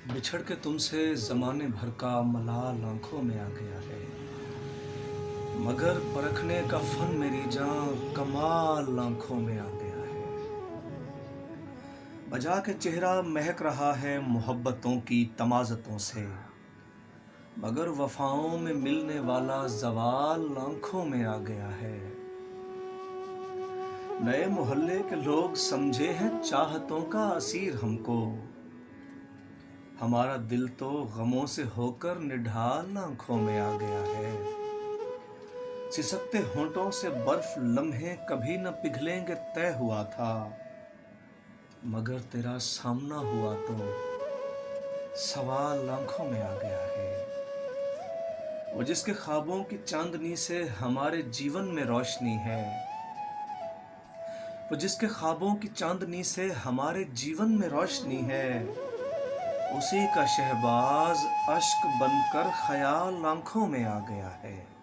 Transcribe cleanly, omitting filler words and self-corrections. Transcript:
बिछड़ के तुमसे ज़माने भर का मलाल आँखों में आ गया है, मगर परखने का फ़न मेरी जान कमाल आँखों में आ गया है। बजा के चेहरा महक रहा है मोहब्बतों की तमाज़तों से, मगर वफ़ाओं में मिलने वाला ज़वाल आँखों में आ गया है। नए मोहल्ले के लोग समझे हैं चाहतों का असीर हमको, हमारा दिल तो गमों से होकर निढाल आँखों में आ गया है। सिसकते होंठों से बर्फ लम्हे कभी न पिघलेंगे तय हुआ था, मगर तेरा सामना हुआ तो सवाल आँखों में आ गया है। वो जिसके ख्वाबों की चांदनी से हमारे जीवन में रोशनी है, वो जिसके ख्वाबों की चांदनी से हमारे जीवन में रोशनी है, उसी का शहबाज अश्क बनकर ख्याल आँखों में आ गया है।